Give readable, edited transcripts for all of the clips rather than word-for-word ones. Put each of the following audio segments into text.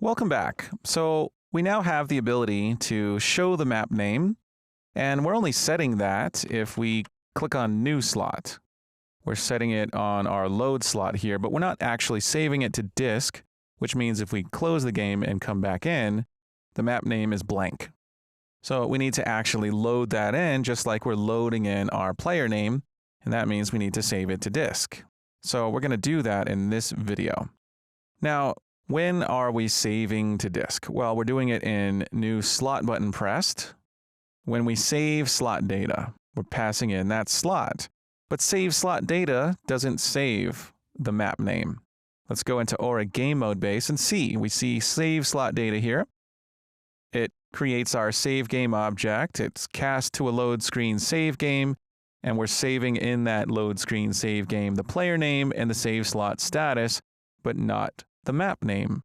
Welcome back. So we now have the ability to show the map name, and we're only setting that if we click on New Slot. We're setting it on our load slot here, but we're not actually saving it to disk, which means if we close the game and come back in, the map name is blank. So we need to actually load that in just like we're loading in our player name, and that means we need to save it to disk. So we're going to do that in this video. Now, when are we saving to disk? Well, we're doing it in New Slot button pressed. When we save slot data, we're passing in that slot. But save slot data doesn't save the map name. Let's go into Aura Game Mode Base and see. We see save slot data here. It creates our save game object. It's cast to a load screen save game, and we're saving in that load screen save game the player name and the save slot status, but not the map name.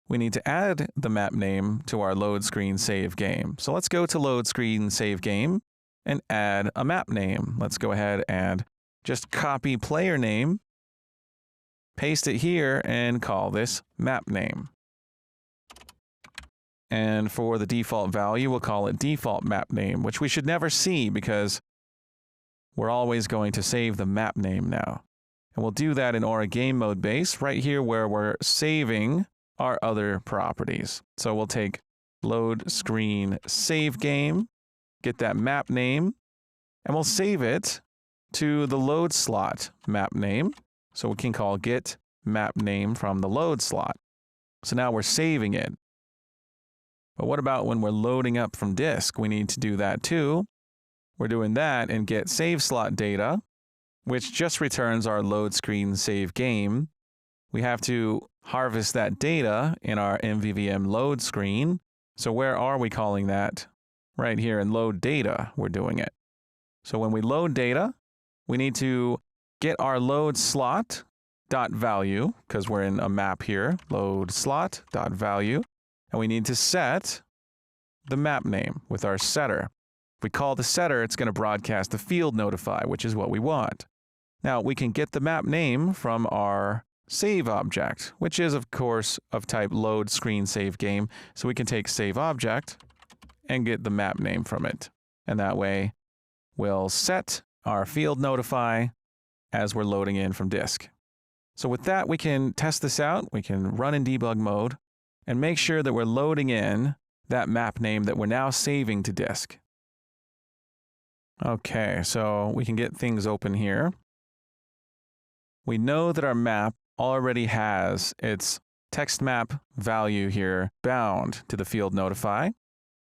We need to add the map name to our load screen save game. So let's go to load screen save game and add a map name. Let's go ahead and just copy player name, paste it here, and call this map name. And for the default value, we'll call it default map name, which we should never see because we're always going to save the map name now. And we'll do that in Aura Game Mode Base right here where we're saving our other properties. So we'll take load screen save game, get that map name, and we'll save it to the load slot map name. So we can call get map name from the load slot. So now we're saving it. But what about when we're loading up from disk? We need to do that too. We're doing that in get save slot data, which just returns our load screen save game. We have to harvest that data in our MVVM load screen. So where are we calling that? Right here in load data, we're doing it. So when we load data, we need to get our load slot dot value, because we're in a map here, load slot dot value, and we need to set the map name with our setter. If we call the setter, it's going to broadcast the field notify, which is what we want. Now, we can get the map name from our save object, which is, of course, of type load screen save game. So we can take save object and get the map name from it. And that way, we'll set our field notify as we're loading in from disk. So with that, we can test this out. We can run in debug mode and make sure that we're loading in that map name that we're now saving to disk. Okay, so we can get things open here. We know that our map already has its text map value here bound to the field notify.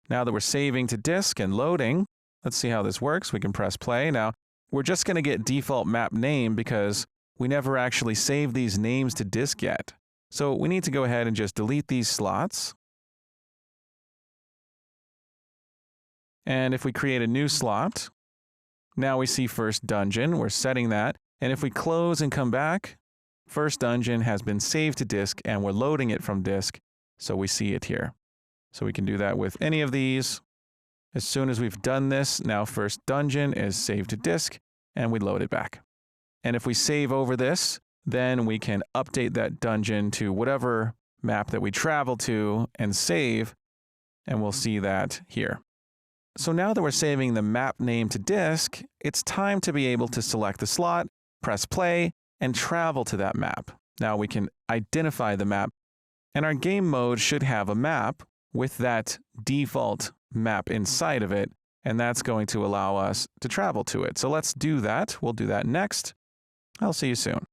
Now that we're saving to disk and loading, let's see how this works. We can press play. Now, we're just going to get default map name because we never actually saved these names to disk yet. So we need to go ahead and just delete these slots. And if we create a new slot, now we see first dungeon. We're setting that. And if we close and come back, first dungeon has been saved to disk and we're loading it from disk. So we see it here. So we can do that with any of these. As soon as we've done this, now first dungeon is saved to disk and we load it back. And if we save over this, then we can update that dungeon to whatever map that we travel to and save, and we'll see that here. So now that we're saving the map name to disk, it's time to be able to select the slot, press play, and travel to that map. Now we can identify the map, and our game mode should have a map with that default map inside of it, and that's going to allow us to travel to it. So let's do that. We'll do that next. I'll see you soon.